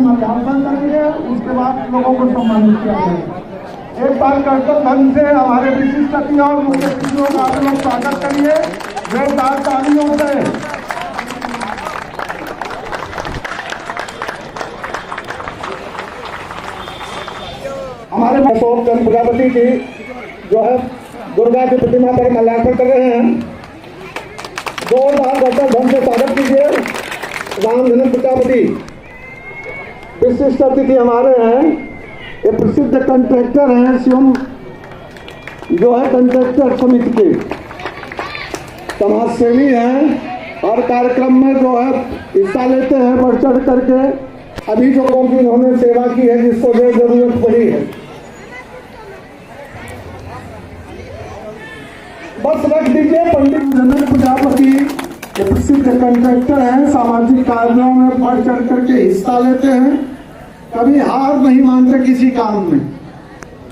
माल्यार्पण करेंगे, उसके बाद लोगों को सम्मानित किया जाएगा। एक बार कर्तव्य ढंग से हमारे विशिष्ट अतिथि और मुख्य अतिथियों का आप लोग स्वागत करिए। जोरदार तालियों से हमारे अशोक चंद्र प्रजापति जी जो है दुर्गा की प्रतिमा पर माल्यार्पण कर रहे हैं। जोरदार ढंग से स्वागत कीजिए रामधन प्रजापति। विशिष्ट अतिथि हमारे हैं, ये प्रसिद्ध कंट्रैक्टर हैं, शिवम जो है कंट्रैक्टर समिति के समाजसेवी हैं और कार्यक्रम में जो है हिस्सा लेते हैं बढ़ चढ़ करके। अभी जो लोगों की इन्होंने सेवा की है, जिसको जो जरूरत पड़ी है, बस रख दीजिए। पंडित जनक प्रजापति प्रसिद्ध कंट्रैक्टर हैं, सामाजिक कार्यों में बढ़ चढ़ करके हिस्सा लेते हैं, कभी हार नहीं मानते किसी काम में,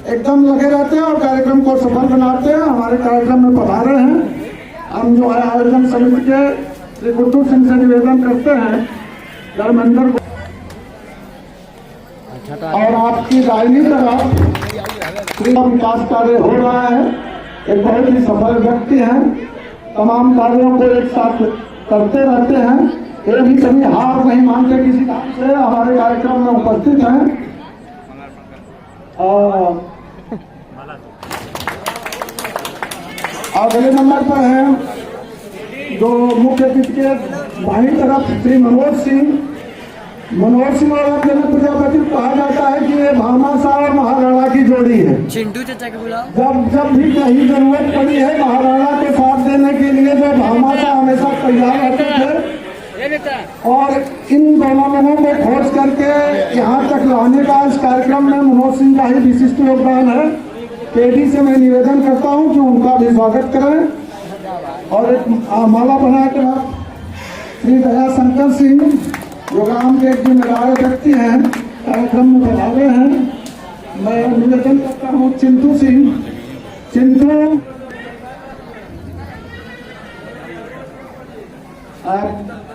एकदम लगे रहते हैं और कार्यक्रम को सफल बनाते हैं। हमारे कार्यक्रम में पधारे हैं। हम जो है आयोजन समिति के श्री गुड्डू सिंह से निवेदन करते हैं धर्मेंद्र को, और आपकी दाहिनी तरफ विकास कार्य हो रहा है। एक बहुत ही सफल व्यक्ति हैं, तमाम कार्यों को एक साथ करते रहते हैं, ये भी कभी हार नहीं मानते किसी काम से। हमारे कार्यक्रम में उपस्थित हैं। अगले नंबर पर हैं जो मुख्य अतिथि के बाईं तरफ श्री मनोज सिंह और जनक प्रजापति कहा जाता है कि ये भामाशाह और महाराणा की जोड़ी है। चिंटू चाचा के बुला जब भी कहीं जरूरत पड़ी है महाराणा के साथ देने के लिए जो भामाशाह हमेशा तैयार रहते थे, और इन दोनों लोगों को खोज करके यहाँ तक लाने का इस कार्यक्रम में मनोज सिंह का ही विशिष्ट योगदान है। केडी से मैं निवेदन करता हूँ कि उनका भी स्वागत करें। और एक माला बनाकर श्री दया शंकर सिंह जो ग्राम के एक जिम्मेदार व्यक्ति हैं, कार्यक्रम में पधारे हैं। मैं निवेदन करता हूँ चिंटू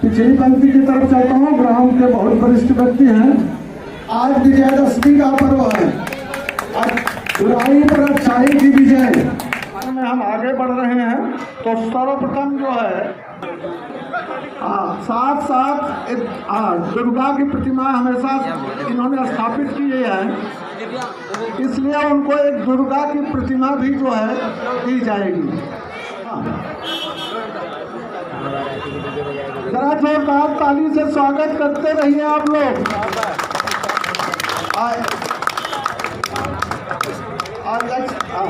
पिछली पंक्ति की तरफ चलता हूँ। ग्राम के बहुत वरिष्ठ व्यक्ति हैं। आज विजयदशमी का पर्व है, बुराई पर अच्छाई की विजय में हम आगे बढ़ रहे हैं। तो सर्वप्रथम जो है साथ दुर्गा की प्रतिमा हमेशा इन्होंने स्थापित की है, इसलिए उनको एक दुर्गा की प्रतिमा भी जो है दी जाएगी। जरा जोरदार ताली से स्वागत करते रहिए आप लोग। अच्छा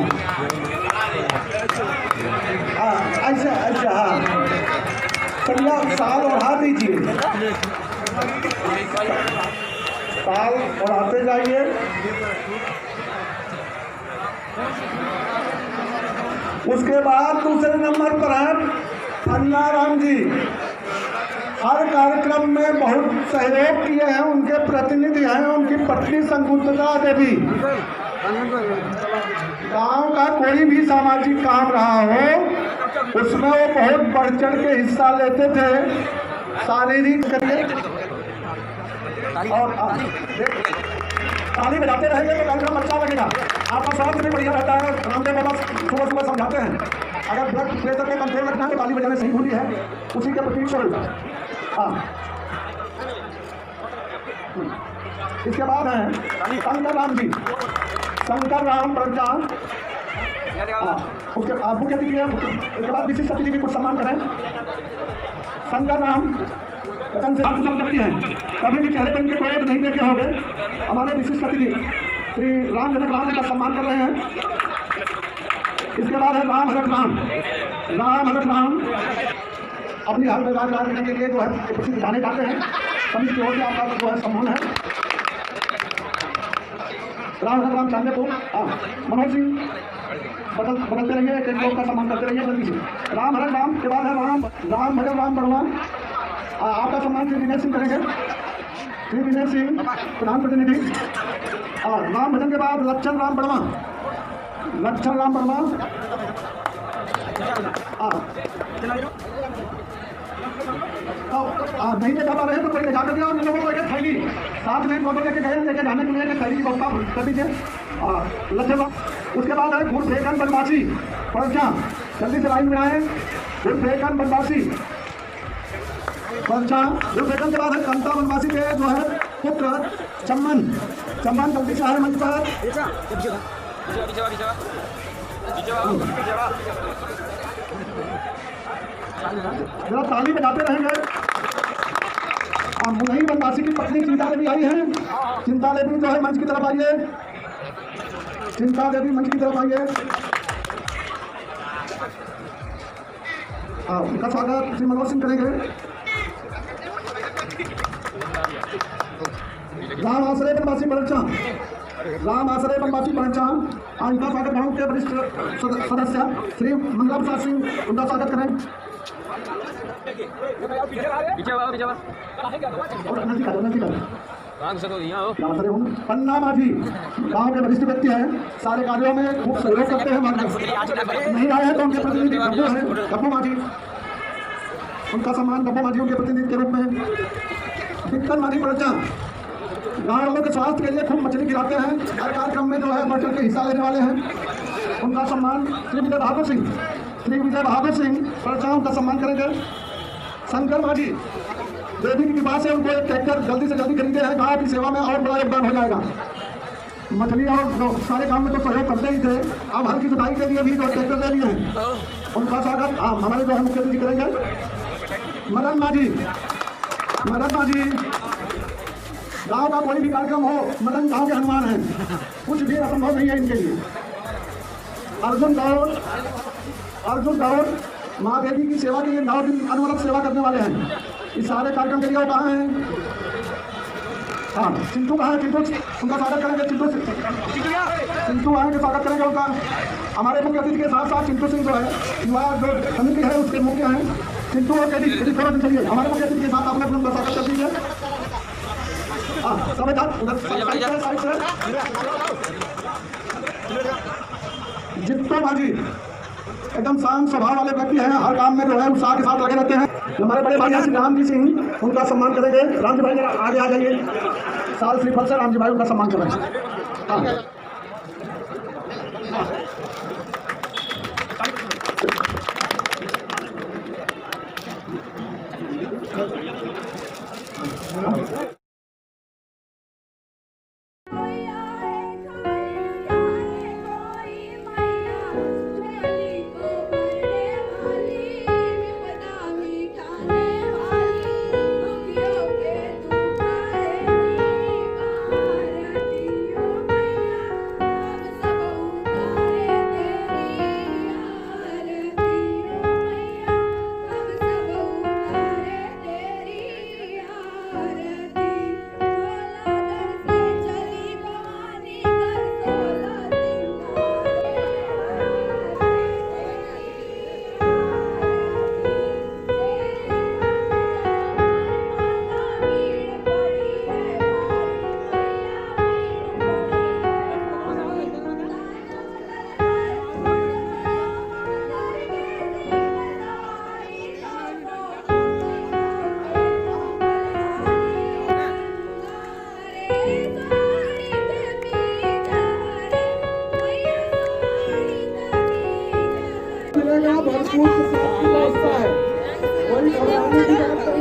हाँ, चलिए साल बढ़ा दीजिए, साल बढ़ाते जाइए। उसके बाद दूसरे नंबर पर है अन्ना राम जी। हर कार्यक्रम में बहुत सहयोग किए हैं, उनके प्रतिनिधि हैं उनकी पत्नी संकुचिता देवी। गांव का कोई भी सामाजिक काम रहा हो उसमें वो बहुत बढ़ चढ़ के हिस्सा लेते थे, शारीरिक और ताली बजाते रहेंगे तो कार्यक्रम अच्छा लगेगा। आपका स्वास्थ्य भी बढ़िया रहता है। रामदेव बाबा सुबह सुबह समझाते हैं, अगर ब्लड प्रेशर पे कंट्रोल रखना है तो ताली बजाने सही भूली है, उसी के प्रतीक स्वरूप। हाँ, इसके बाद है शंकर राम जी, शंकर राम प्रजान। उसके मुख्य अतिथि है, उसके बाद विशिष्ट अतिथि भी कुछ सम्मान करें। शंकर राम करती हैं, कभी भी चेहरे पर इनके क्रोध नहीं देखे होंगे। हमारे विशिष्ट अतिथि श्री राम का सम्मान कर रहे हैं। इसके बाद है राम हरक राम अपनी हर व्यवहार करने के लिए जो है प्रसिद्ध गाने गाते हैं। सभी की ओर से आपका जो है सम्मान है। राम चांदे को मनोज सिंह बदलते रहिए, एक लोग का सम्मान करते रहिए जल्दी से। राम हरक राम के बाद है राम भजन राम बड़वा। आपका सम्मान श्री विनय सिंह करेंगे, श्री विनय सिंह प्रधान प्रतिनिधि। राम भजन के बाद लक्षण राम बड़वा। नहीं ले जा पा रहे तो कोई ले जा कर दिया और लोगों को एक थैली साथ में फोटो लेके गए, लेके जाने के लिए थैली की व्यवस्था कर दीजिए। लच्छा उसके बाद है फूल फेंकन बदमाशी पर्चा, जल्दी से लाइन में आए। उर्फेकन बनवासी पंचा। उर्फेकन के बाद है कंता बनवासी के जो है पुत्र चम्मन। चम्मन जल्दी से आए मंच पर। जरा ताली बजाते रहेंगे। मुनई बनवासी की पत्नी चिंता देवी आई है। चिंता देवी जो है मंच की तरफ आइए। चिंता देवी मंच की तरफ आइए। उनका स्वागत श्री मनोज सिंह करेंगे। राम आश्रय बनवासी परचा। राम आश्रय बनवासी परचा। इनका स्वागत गांव के वरिष्ठ सदस्य श्री मंगला प्रसाद सिंह, उनका स्वागत करें। पन्ना माझी गांव के वरिष्ठ व्यक्ति हैं, सारे कार्यों में खूब सहयोग करते हैं। नहीं आए हैं तो उनके प्रतिनिधि गप्पू हैं, गप्पू माझी, उनका सम्मान गप्पू माझी उनके प्रतिनिधि के रूप में। बिक्कन माझी परचा गाँव वालों के स्वास्थ्य के लिए खूब मछली खिलाते हैं, हर कार्यक्रम में जो है बढ़ चढ़ के हिस्सा लेने वाले हैं। उनका सम्मान श्री विजय बहादुर सिंह, श्री विजय बहादुर सिंह परचा, उनका सम्मान करेंगे। शंकर माझी देवी की कृपा से उनको एक ट्रैक्टर जल्दी से जल्दी खरीदे हैं, गाँव की सेवा में और बड़ा योगदान हो जाएगा। मछली और सारे काम में तो सहयोग करते ही थे, अब हर की जुताई के लिए भी जो ट्रैक्टर ले लिए हैं, उनका स्वागत हमारे जो है मुख्य अतिथि करेंगे। मदन माझी, मदन माझी गाँव का कोई भी कार्यक्रम हो, मदन गाँव के हनुमान हैं, कुछ भी असंभव नहीं है इनके लिए। अर्जुन गौर, अर्जुन गौर माँ देवी की सेवा के लिए 9 दिन अनवरत सेवा करने वाले हैं। इस सारे कार्यक्रम के लिए वो कहाँ हैं? हाँ, चिंटू कहाँ है? चिंटू, उनका स्वागत करेंगे। चिंटू चिंटू आएंगे, स्वागत करेंगे उनका। हमारे मुख्य अतिथि के साथ साथ चिंटू सिंह जो है युवा जो समिति है उसके मुख्य हैं। चिंटू और कैदी थोड़ा दिन चलिए, हमारे मुख्य अतिथि के साथ आपने अपना स्वागत कर दीजिए। हाँ, सब जित्तो माझी एकदम शांत स्वभाव वाले व्यक्ति हैं, हर काम में जो है उत्साह के साथ लगे रहते हैं। हमारे बड़े भाई श्री राम जी सिंह, उनका सम्मान करेंगे। राम जी भाई जरा आगे आ जाइए, साल श्रीफल से राम जी भाई उनका सम्मान करेंगे। हाँ, भरपूर व्यवस्था है, कोई घबराने की बात